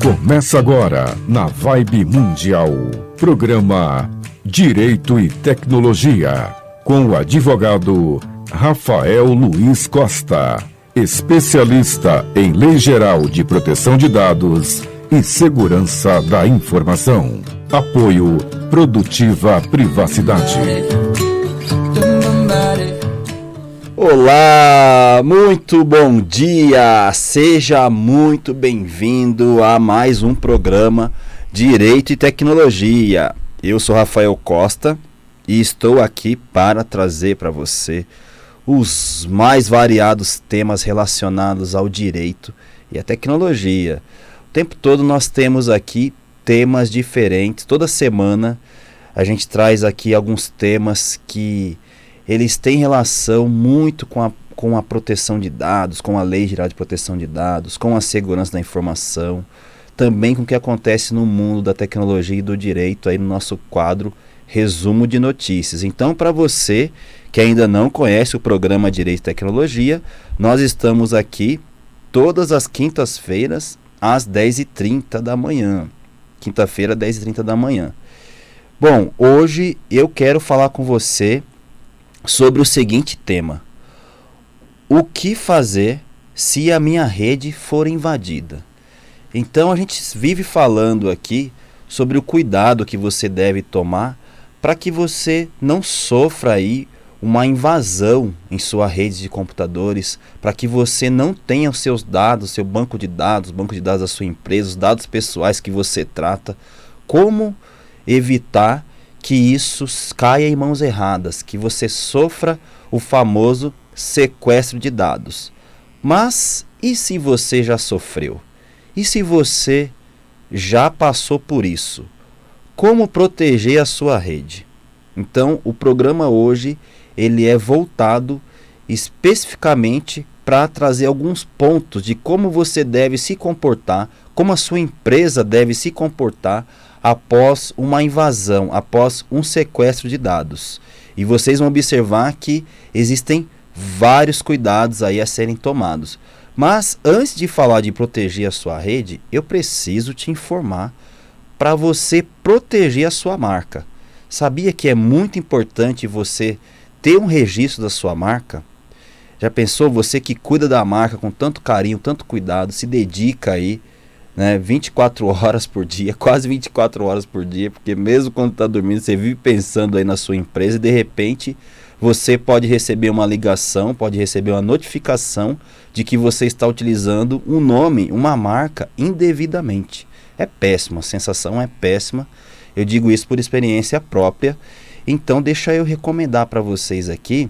Começa agora, na Vibe Mundial, programa Direito e Tecnologia, com o advogado Rafael Luiz Costa, especialista em Lei Geral de Proteção de Dados e Segurança da Informação. Apoio Produtiva Privacidade. Olá, muito bom dia, seja muito bem-vindo a mais um programa Direito e Tecnologia. Eu sou Rafael Costa e estou aqui para trazer para você os mais variados temas relacionados ao direito e à tecnologia. O tempo todo nós temos aqui temas diferentes, toda semana a gente traz aqui alguns temas que eles têm relação muito com a proteção de dados, com a Lei Geral de Proteção de Dados, com a segurança da informação, também com o que acontece no mundo da tecnologia e do direito, aí no nosso quadro Resumo de Notícias. Então, para você que ainda não conhece o programa Direito e Tecnologia, nós estamos aqui todas as quintas-feiras às 10h30 da manhã. Quinta-feira, 10h30 da manhã. Bom, hoje eu quero falar com você sobre o seguinte tema: o que fazer se a minha rede for invadida? Então a gente vive falando aqui sobre o cuidado que você deve tomar para que você não sofra aí uma invasão em sua rede de computadores, para que você não tenha os seus dados, seu banco de dados, banco de dados da sua empresa, os dados pessoais que você trata. Como evitar que isso caia em mãos erradas, que você sofra o famoso sequestro de dados? Mas e se você já sofreu? E se você já passou por isso? Como proteger a sua rede? Então, o programa hoje ele é voltado especificamente para trazer alguns pontos de como você deve se comportar, como a sua empresa deve se comportar após uma invasão, após um sequestro de dados. E vocês vão observar que existem vários cuidados aí a serem tomados. Mas antes de falar de proteger a sua rede, eu preciso te informar para você proteger a sua marca. Sabia que é muito importante você ter um registro da sua marca? Já pensou, você que cuida da marca com tanto carinho, tanto cuidado, se dedica aí, 24 horas por dia, quase 24 horas por dia, porque mesmo quando está dormindo, você vive pensando aí na sua empresa e de repente você pode receber uma ligação, pode receber uma notificação de que você está utilizando um nome, uma marca indevidamente. É péssimo, a sensação é péssima, eu digo isso por experiência própria. Então deixa eu recomendar para vocês aqui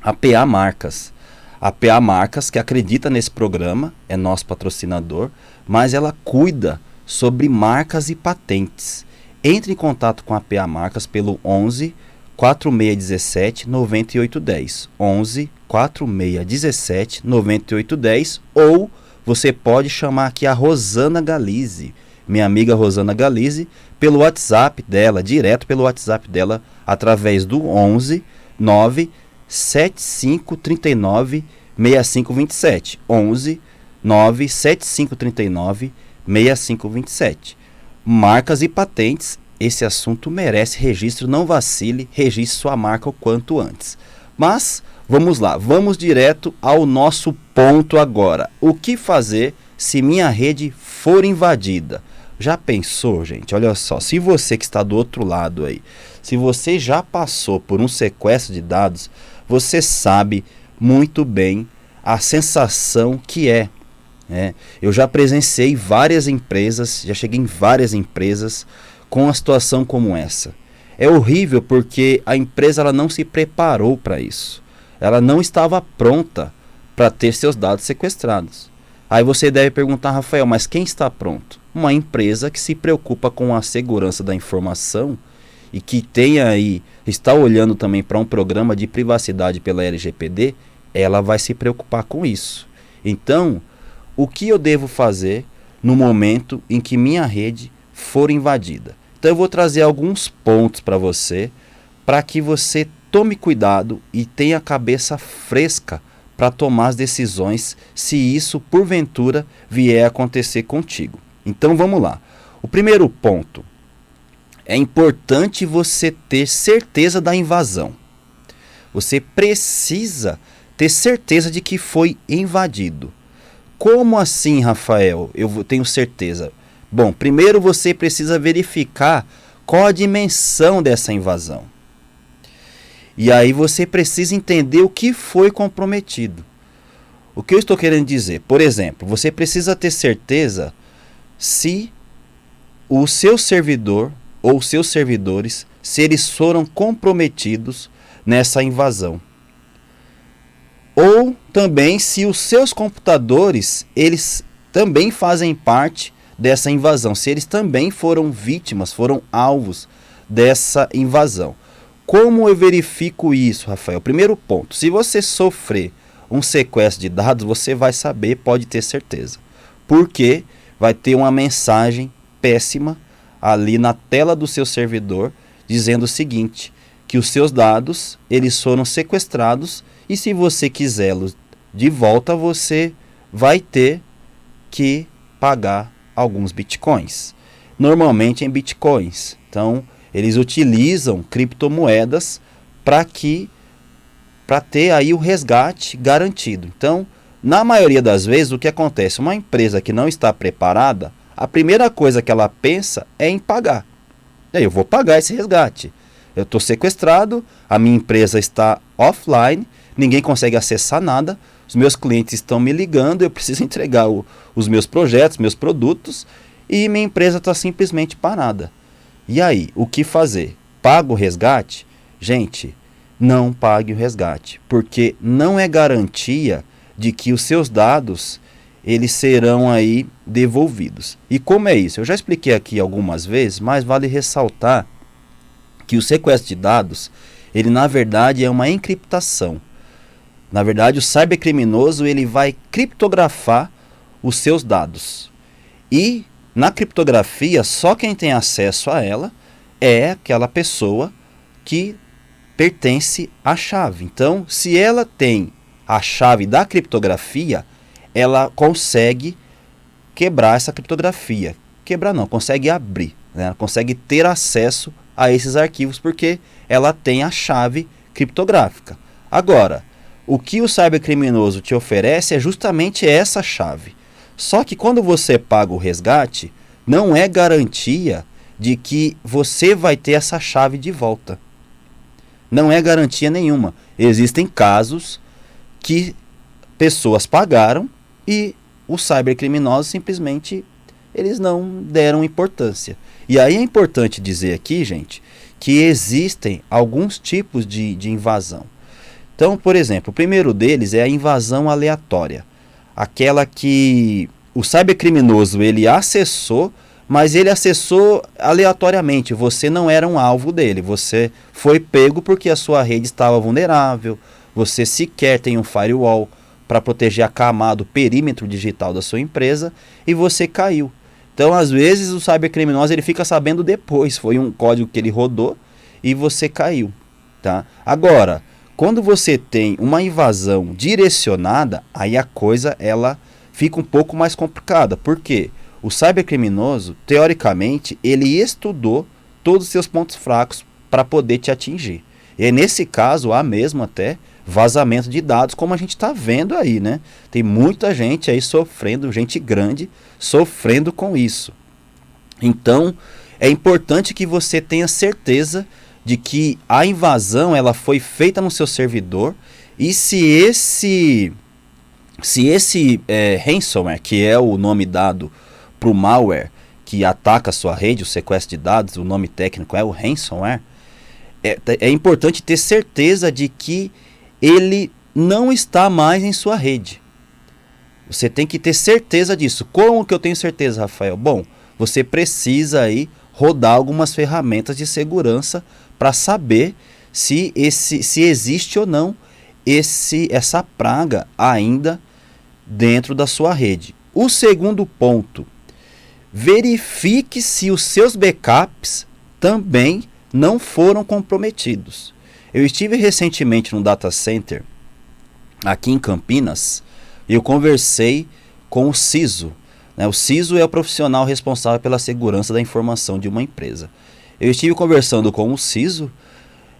a PA Marcas. A PA Marcas, que acredita nesse programa, é nosso patrocinador, mas ela cuida sobre marcas e patentes. Entre em contato com a PA Marcas pelo 11 4617 9810. 11 4617 9810, ou você pode chamar aqui a Rosana Galizzi, minha amiga Rosana Galizzi, pelo WhatsApp dela, direto pelo WhatsApp dela, através do 11 97539 6527. 11 97539 6527. Marcas e patentes, esse assunto merece registro, não vacile, registre sua marca o quanto antes. Mas vamos lá, vamos direto ao nosso ponto agora. O que fazer se minha rede for invadida? Já pensou, gente? Olha só, se você que está do outro lado aí, se você já passou por um sequestro de dados, você sabe muito bem a sensação que é. Eu já presenciei várias empresas, já cheguei em várias empresas com uma situação como essa. É horrível porque a empresa ela não se preparou para isso. Ela não estava pronta para ter seus dados sequestrados. Aí você deve perguntar, Rafael, mas quem está pronto? Uma empresa que se preocupa com a segurança da informação e que tenha aí, está olhando também para um programa de privacidade pela LGPD, ela vai se preocupar com isso. Então, o que eu devo fazer no momento em que minha rede for invadida? Então eu vou trazer alguns pontos para você, para que você tome cuidado e tenha a cabeça fresca para tomar as decisões se isso porventura vier a acontecer contigo. Então vamos lá. O primeiro ponto, é importante você ter certeza da invasão. Você precisa ter certeza de que foi invadido. Como assim, Rafael? Eu tenho certeza. Bom, primeiro você precisa verificar qual a dimensão dessa invasão. E aí você precisa entender o que foi comprometido. O que eu estou querendo dizer? Por exemplo, você precisa ter certeza se o seu servidor ou seus servidores, se eles foram comprometidos nessa invasão. Ou também se os seus computadores, eles também fazem parte dessa invasão, se eles também foram vítimas, foram alvos dessa invasão. Como eu verifico isso, Rafael? Primeiro ponto, se você sofrer um sequestro de dados, você vai saber, pode ter certeza. Porque vai ter uma mensagem péssima ali na tela do seu servidor dizendo o seguinte, que os seus dados, eles foram sequestrados e se você quiser-los de volta, você vai ter que pagar alguns bitcoins. Normalmente em bitcoins. Então, eles utilizam criptomoedas para ter aí o resgate garantido. Então, na maioria das vezes, o que acontece? Uma empresa que não está preparada, a primeira coisa que ela pensa é em pagar. Eu vou pagar esse resgate. Eu estou sequestrado, a minha empresa está offline, ninguém consegue acessar nada, os meus clientes estão me ligando, eu preciso entregar os meus projetos, meus produtos, e minha empresa está simplesmente parada. E aí, o que fazer? Paga o resgate? Gente, não pague o resgate, porque não é garantia de que os seus dados eles serão aí devolvidos. E como é isso? Eu já expliquei aqui algumas vezes, mas vale ressaltar que o sequestro de dados, ele na verdade é uma encriptação. Na verdade, o cybercriminoso ele vai criptografar os seus dados. E na criptografia, só quem tem acesso a ela é aquela pessoa que pertence à chave. Então, se ela tem a chave da criptografia, ela consegue quebrar essa criptografia. Quebrar não, consegue abrir, né? Ela consegue ter acesso a esses arquivos porque ela tem a chave criptográfica. Agora, o que o cybercriminoso te oferece é justamente essa chave. Só que quando você paga o resgate, não é garantia de que você vai ter essa chave de volta. Não é garantia nenhuma. Existem casos que pessoas pagaram e os cybercriminosos simplesmente eles não deram importância. E aí é importante dizer aqui, gente, que existem alguns tipos de invasão. Então, por exemplo, o primeiro deles é a invasão aleatória. Aquela que o cybercriminoso ele acessou, mas ele acessou aleatoriamente. Você não era um alvo dele. Você foi pego porque a sua rede estava vulnerável. Você sequer tem um firewall para proteger a camada, o perímetro digital da sua empresa, e você caiu. Então, às vezes, o cybercriminoso ele fica sabendo depois. Foi um código que ele rodou e você caiu. Tá? Agora, quando você tem uma invasão direcionada, aí a coisa ela fica um pouco mais complicada. Por quê? O cybercriminoso, teoricamente, ele estudou todos os seus pontos fracos para poder te atingir. E nesse caso, há mesmo até vazamento de dados, como a gente está vendo aí, né? Tem muita gente aí sofrendo, gente grande, sofrendo com isso. Então, é importante que você tenha certeza de que a invasão ela foi feita no seu servidor e se esse ransomware, que é o nome dado para o malware que ataca a sua rede, o sequestro de dados, o nome técnico é o ransomware, é importante ter certeza de que ele não está mais em sua rede. Você tem que ter certeza disso. Como que eu tenho certeza, Rafael? Bom, você precisa aí rodar algumas ferramentas de segurança para saber se existe ou não essa praga ainda dentro da sua rede. O segundo ponto, verifique se os seus backups também não foram comprometidos. Eu estive recentemente no data center aqui em Campinas e eu conversei com o CISO né? O CISO é o profissional responsável pela segurança da informação de uma empresa. Eu estive conversando com o CISO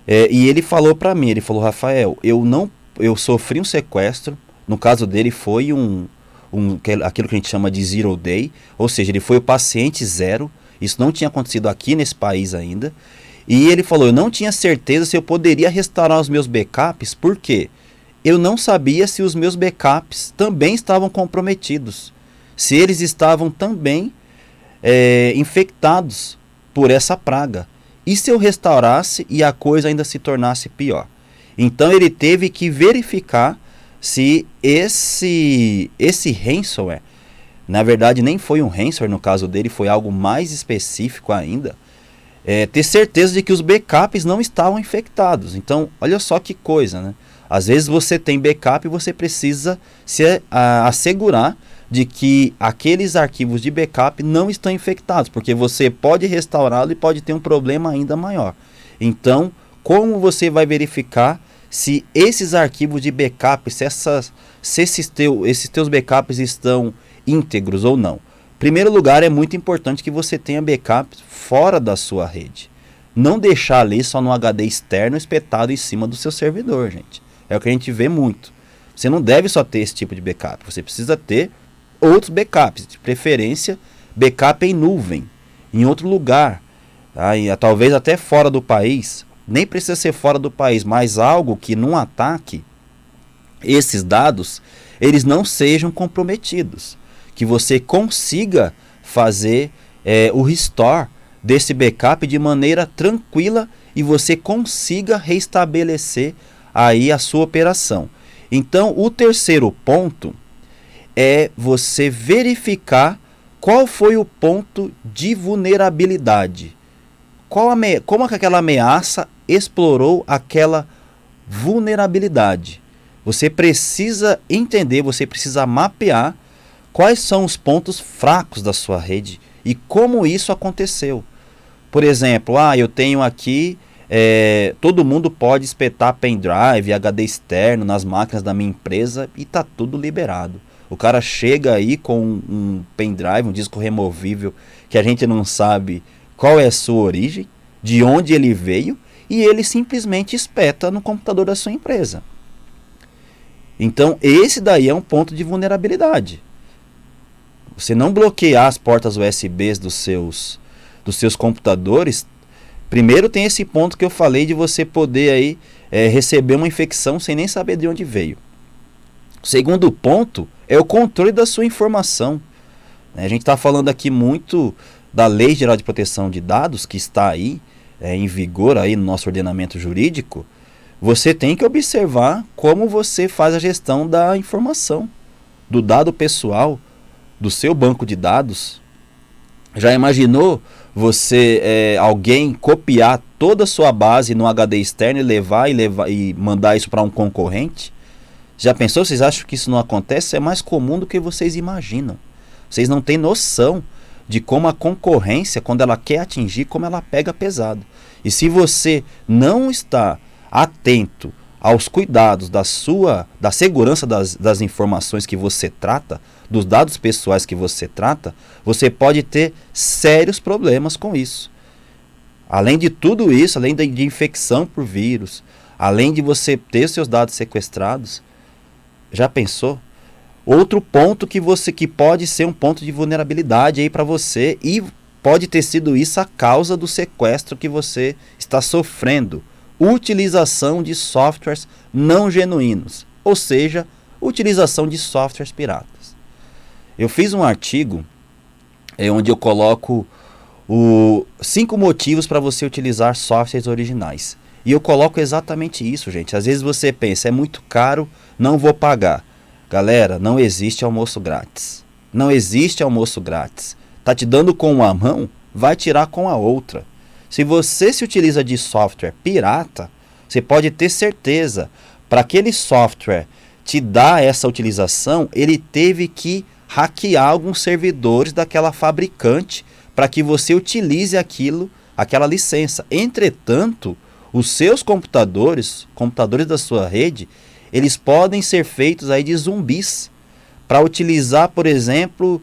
e ele falou para mim, ele falou: Rafael, eu sofri um sequestro. No caso dele foi aquilo que a gente chama de zero day, ou seja, ele foi o paciente zero. Isso não tinha acontecido aqui nesse país ainda. E ele falou: eu não tinha certeza se eu poderia restaurar os meus backups, porque eu não sabia se os meus backups também estavam comprometidos, se eles estavam também infectados por essa praga. E se eu restaurasse e a coisa ainda se tornasse pior? Então ele teve que verificar se esse ransomware, na verdade nem foi um ransomware, no caso dele foi algo mais específico ainda, ter certeza de que os backups não estavam infectados. Então olha só que coisa, né? Às vezes você tem backup e você precisa se assegurar de que aqueles arquivos de backup não estão infectados, porque você pode restaurá-lo e pode ter um problema ainda maior. Então, como você vai verificar se esses arquivos de backup, se esses teus backups estão íntegros ou não? Em primeiro lugar, é muito importante que você tenha backup fora da sua rede. Não deixar ali só no HD externo espetado em cima do seu servidor, gente. É o que a gente vê muito. Você não deve só ter esse tipo de backup, você precisa ter outros backups, de preferência backup em nuvem, em outro lugar, tá? E, talvez até fora do país. Nem precisa ser fora do país, mas algo que num ataque esses dados eles não sejam comprometidos, que você consiga fazer o restore desse backup de maneira tranquila e você consiga restabelecer aí a sua operação. Então o terceiro ponto é você verificar qual foi o ponto de vulnerabilidade. Como aquela ameaça explorou aquela vulnerabilidade. Você precisa entender, você precisa mapear quais são os pontos fracos da sua rede e como isso aconteceu. Por exemplo, eu tenho aqui, todo mundo pode espetar pendrive, HD externo nas máquinas da minha empresa e está tudo liberado. O cara chega aí com um pendrive, um disco removível, que a gente não sabe qual é a sua origem, de onde ele veio, e ele simplesmente espeta no computador da sua empresa. Então, esse daí é um ponto de vulnerabilidade. Você não bloquear as portas USB dos seus computadores, primeiro tem esse ponto que eu falei de você poder aí, receber uma infecção sem nem saber de onde veio. O segundo ponto é o controle da sua informação. A gente está falando aqui muito da Lei Geral de Proteção de Dados, que está aí em vigor aí no nosso ordenamento jurídico. Você tem que observar como você faz a gestão da informação, do dado pessoal, do seu banco de dados. Já imaginou alguém copiar toda a sua base no HD externo e mandar isso para um concorrente? Já pensou? Vocês acham que isso não acontece? É mais comum do que vocês imaginam. Vocês não têm noção de como a concorrência, quando ela quer atingir, como ela pega pesado. E se você não está atento aos cuidados da segurança das informações que você trata, dos dados pessoais que você trata, você pode ter sérios problemas com isso. Além de tudo isso, além de infecção por vírus, além de você ter seus dados sequestrados, já pensou? Outro ponto que pode ser um ponto de vulnerabilidade aí para você, e pode ter sido isso a causa do sequestro que você está sofrendo: utilização de softwares não genuínos, ou seja, utilização de softwares piratas. Eu fiz um artigo onde eu coloco 5 motivos para você utilizar softwares originais. E eu coloco exatamente isso, gente. Às vezes você pensa, é muito caro, não vou pagar. Galera, não existe almoço grátis. Não existe almoço grátis. Tá te dando com uma mão, vai tirar com a outra. Se você se utiliza de software pirata, você pode ter certeza, para aquele software te dar essa utilização, ele teve que hackear alguns servidores daquela fabricante para que você utilize aquela licença. Entretanto, os seus computadores da sua rede, eles podem ser feitos aí de zumbis para utilizar, por exemplo,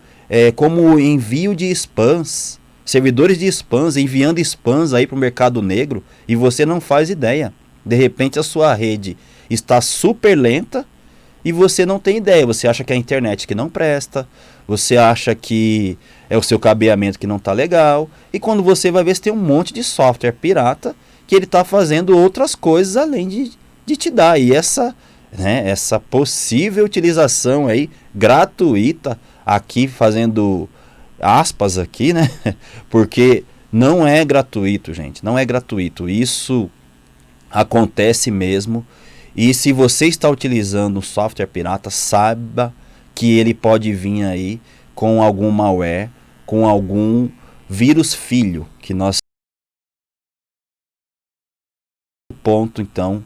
como envio de spams, servidores de spams, enviando spams aí para o mercado negro, e você não faz ideia. De repente a sua rede está super lenta e você não tem ideia. Você acha que é a internet que não presta, você acha que é o seu cabeamento que não está legal, e quando você vai ver, você tem um monte de software pirata que ele está fazendo outras coisas além de te dar. E essa possível utilização aí gratuita, aqui fazendo aspas aqui, né? Porque não é gratuito, gente, não é gratuito. Isso acontece mesmo. E se você está utilizando um software pirata, saiba que ele pode vir aí com algum malware, com algum vírus filho, que nós... ponto, então,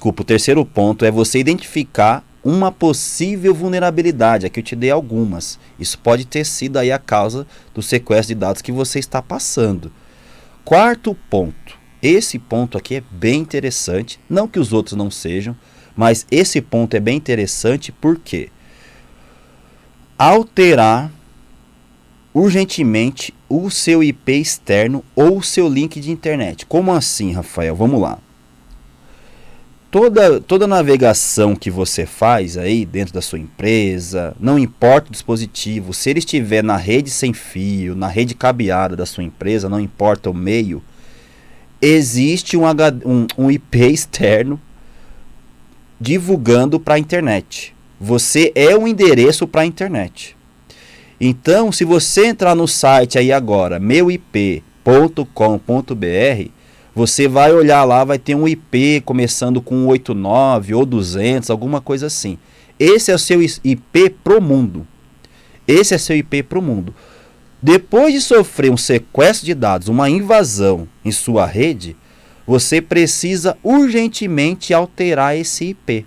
o terceiro ponto é você identificar uma possível vulnerabilidade. Aqui eu te dei algumas. Isso pode ter sido aí a causa do sequestro de dados que você está passando. Quarto ponto. Esse ponto aqui é bem interessante. Não que os outros não sejam, mas esse ponto é bem interessante porque alterar urgentemente o seu IP externo ou o seu link de internet. Como assim, Rafael? Vamos lá. Toda navegação que você faz aí dentro da sua empresa, não importa o dispositivo, se ele estiver na rede sem fio, na rede cabeada da sua empresa, não importa o meio, existe um IP externo divulgando para a internet. Você é um endereço para a internet. Então, se você entrar no site aí agora, meuip.com.br, você vai olhar lá, vai ter um IP começando com 89 ou 200, alguma coisa assim. Esse é o seu IP pro mundo. Esse é seu IP pro mundo. Depois de sofrer um sequestro de dados, uma invasão em sua rede, você precisa urgentemente alterar esse IP.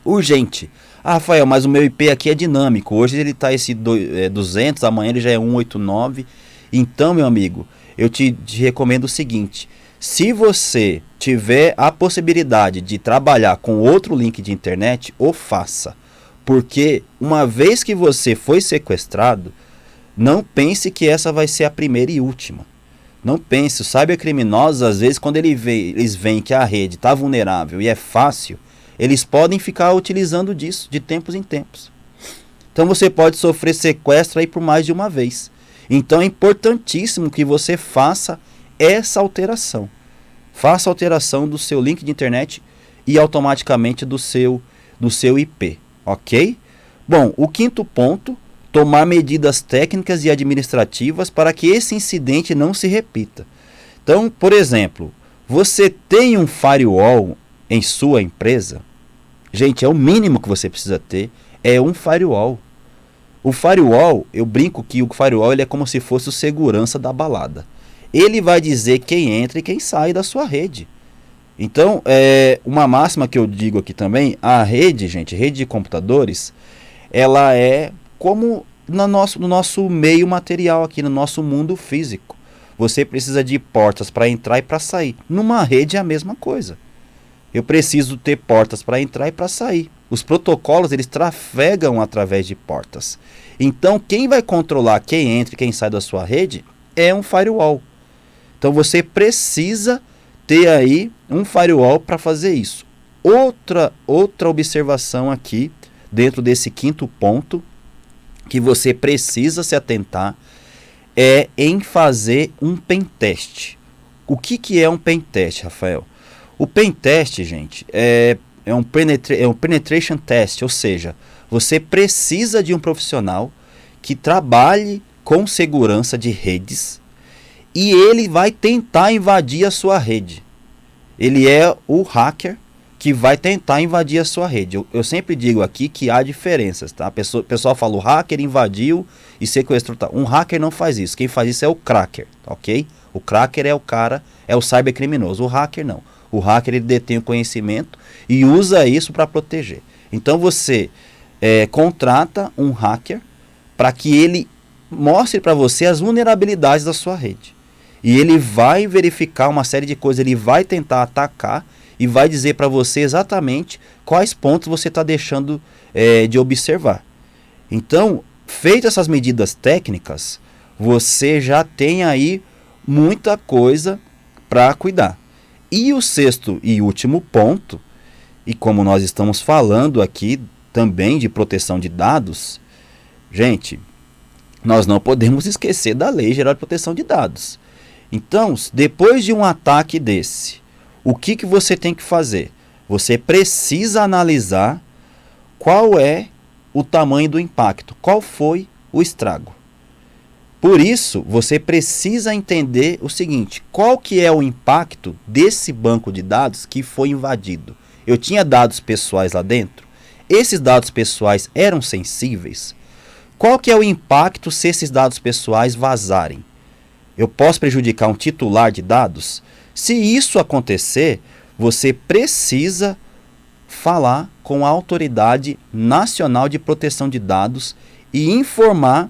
Urgente. Ah, Rafael, mas o meu IP aqui é dinâmico. Hoje ele está esse 200, amanhã ele já é 189. Então, meu amigo, eu te recomendo o seguinte. Se você tiver a possibilidade de trabalhar com outro link de internet, o faça. Porque uma vez que você foi sequestrado, não pense que essa vai ser a primeira e última. Não pense. Os cybercriminosos, às vezes, quando eles veem que a rede está vulnerável e é fácil, eles podem ficar utilizando disso de tempos em tempos. Então você pode sofrer sequestro aí por mais de uma vez. Então é importantíssimo que você faça essa alteração. Faça a alteração do seu link de internet e automaticamente do seu IP, ok? Bom, o quinto ponto, tomar medidas técnicas e administrativas para que esse incidente não se repita. Então, por exemplo, você tem um firewall em sua empresa? Gente, é o mínimo que você precisa ter, é um firewall. O firewall, eu brinco que o firewall ele é como se fosse o segurança da balada. Ele vai dizer quem entra e quem sai da sua rede. Então, uma máxima que eu digo aqui também, a rede, gente, rede de computadores, ela é como no nosso meio material aqui, no nosso mundo físico. Você precisa de portas para entrar e para sair. Numa rede é a mesma coisa. Eu preciso ter portas para entrar e para sair. Os protocolos, eles trafegam através de portas. Então, quem vai controlar quem entra e quem sai da sua rede é um firewall. Então, você precisa ter aí um firewall para fazer isso. Outra observação aqui, dentro desse quinto ponto, que você precisa se atentar, é em fazer um pentest. O que é um pentest, Rafael? O pentest, gente, é um penetration test, ou seja, você precisa de um profissional que trabalhe com segurança de redes e ele vai tentar invadir a sua rede. Ele é o hacker que vai tentar invadir a sua rede. Eu sempre digo aqui que há diferenças, tá? O pessoal fala, o hacker invadiu e sequestrou. Tá? Um hacker não faz isso. Quem faz isso é o cracker, ok? O cracker é o cara, é o cybercriminoso. O hacker não. O hacker ele detém o conhecimento e usa isso para proteger. Então você contrata um hacker para que ele mostre para você as vulnerabilidades da sua rede. E ele vai verificar uma série de coisas, ele vai tentar atacar e vai dizer para você exatamente quais pontos você está deixando de observar. Então, feito essas medidas técnicas, você já tem aí muita coisa para cuidar. E o sexto e último ponto, e como nós estamos falando aqui também de proteção de dados, gente, nós não podemos esquecer da Lei Geral de Proteção de Dados. Então, depois de um ataque desse, o que você tem que fazer? Você precisa analisar qual é o tamanho do impacto, qual foi o estrago. Por isso, você precisa entender o seguinte, qual que é o impacto desse banco de dados que foi invadido? Eu tinha dados pessoais lá dentro? Esses dados pessoais eram sensíveis? Qual que é o impacto se esses dados pessoais vazarem? Eu posso prejudicar um titular de dados? Se isso acontecer, você precisa falar com a Autoridade Nacional de Proteção de Dados e informar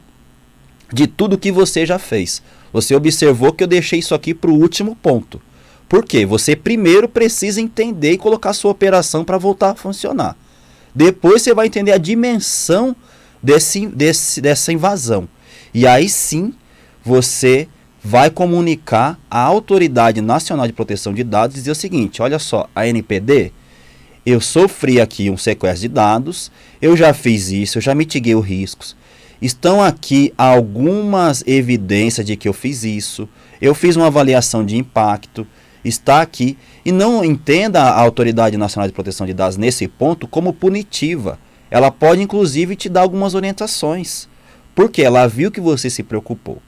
de tudo que você já fez. Você observou que eu deixei isso aqui para o último ponto. Por quê? Você primeiro precisa entender e colocar sua operação para voltar a funcionar. Depois você vai entender a dimensão dessa invasão. E aí sim, você vai comunicar à Autoridade Nacional de Proteção de Dados e dizer o seguinte, olha só, a ANPD, eu sofri aqui um sequestro de dados, eu já fiz isso, eu já mitiguei os riscos. Estão aqui algumas evidências de que eu fiz isso, eu fiz uma avaliação de impacto, está aqui. E não entenda a Autoridade Nacional de Proteção de Dados nesse ponto como punitiva. Ela pode inclusive te dar algumas orientações, porque ela viu que você se preocupou.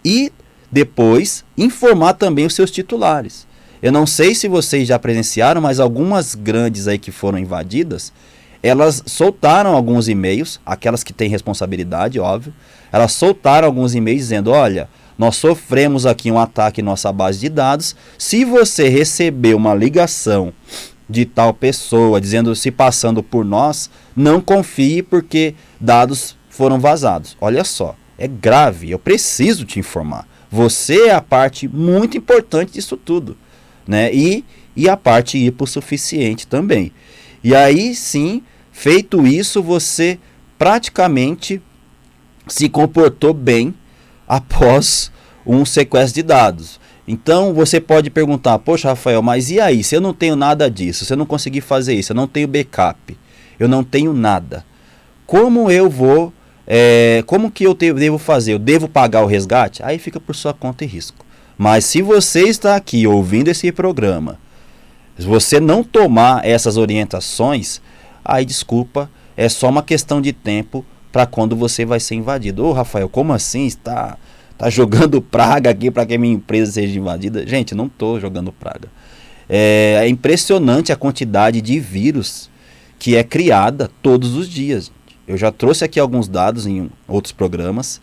E depois informar também os seus titulares. Eu não sei se vocês já presenciaram, mas algumas grandes aí que foram invadidas, elas soltaram alguns e-mails, aquelas que têm responsabilidade, óbvio, elas soltaram alguns e-mails dizendo, olha, nós sofremos aqui um ataque em nossa base de dados, se você receber uma ligação de tal pessoa, dizendo, se passando por nós, não confie porque dados foram vazados. Olha só, é grave, eu preciso te informar. Você é a parte muito importante disso tudo, né? E a parte hipossuficiente também. E aí sim, feito isso, você praticamente se comportou bem após um sequestro de dados. Então você pode perguntar, poxa Rafael, mas e aí, se eu não tenho nada disso, se eu não conseguir fazer isso, eu não tenho backup, eu não tenho nada, como eu vou, como que eu devo fazer? Eu devo pagar o resgate? Aí fica por sua conta e risco. Mas se você está aqui ouvindo esse programa, se você não tomar essas orientações, aí desculpa, é só uma questão de tempo para quando você vai ser invadido. Ô Rafael, como assim? Está jogando praga aqui para que a minha empresa seja invadida? Gente, não estou jogando praga. É impressionante a quantidade de vírus que é criada todos os dias. Eu já trouxe aqui alguns dados em outros programas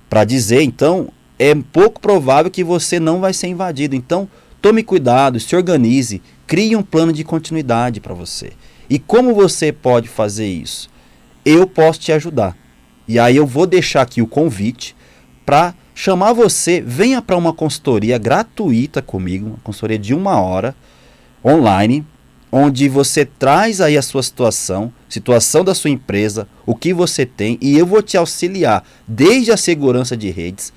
para dizer, então, é pouco provável que você não vai ser invadido. Então, tome cuidado, se organize, crie um plano de continuidade para você. E como você pode fazer isso? Eu posso te ajudar. E aí eu vou deixar aqui o convite para chamar você, venha para uma consultoria gratuita comigo, uma consultoria de 1 hora, online, onde você traz aí a sua situação da sua empresa, o que você tem, e eu vou te auxiliar desde a segurança de redes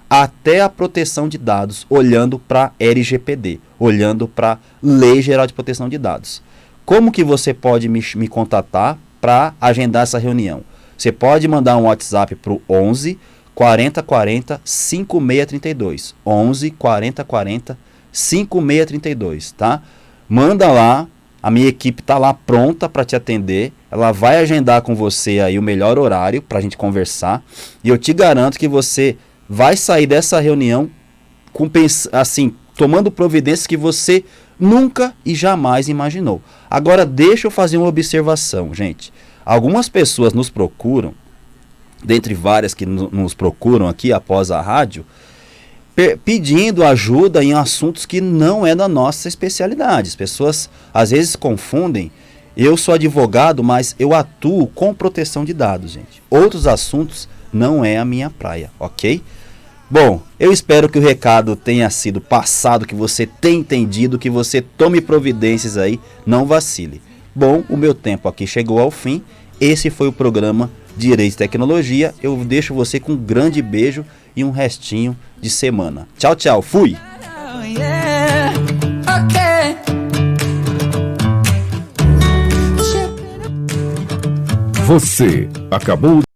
até a proteção de dados, olhando para LGPD, olhando para Lei Geral de Proteção de Dados. Como que você pode me contatar para agendar essa reunião? Você pode mandar um WhatsApp para o 11 40 40 5632. 11 40 40 5632, tá? Manda lá, a minha equipe está lá pronta para te atender. Ela vai agendar com você aí o melhor horário para a gente conversar. E eu te garanto que você vai sair dessa reunião tomando providências que você nunca e jamais imaginou. Agora, deixa eu fazer uma observação, gente. Algumas pessoas nos procuram, dentre várias que nos procuram aqui após a rádio, pedindo ajuda em assuntos que não é da nossa especialidade. As pessoas às vezes confundem. Eu sou advogado, mas eu atuo com proteção de dados, gente. Outros assuntos não é a minha praia, ok? Bom, eu espero que o recado tenha sido passado, que você tenha entendido, que você tome providências aí, não vacile. Bom, o meu tempo aqui chegou ao fim Esse foi o programa Direito e Tecnologia. Eu deixo você com um grande beijo e um restinho de semana. Tchau, tchau. Fui! Você acabou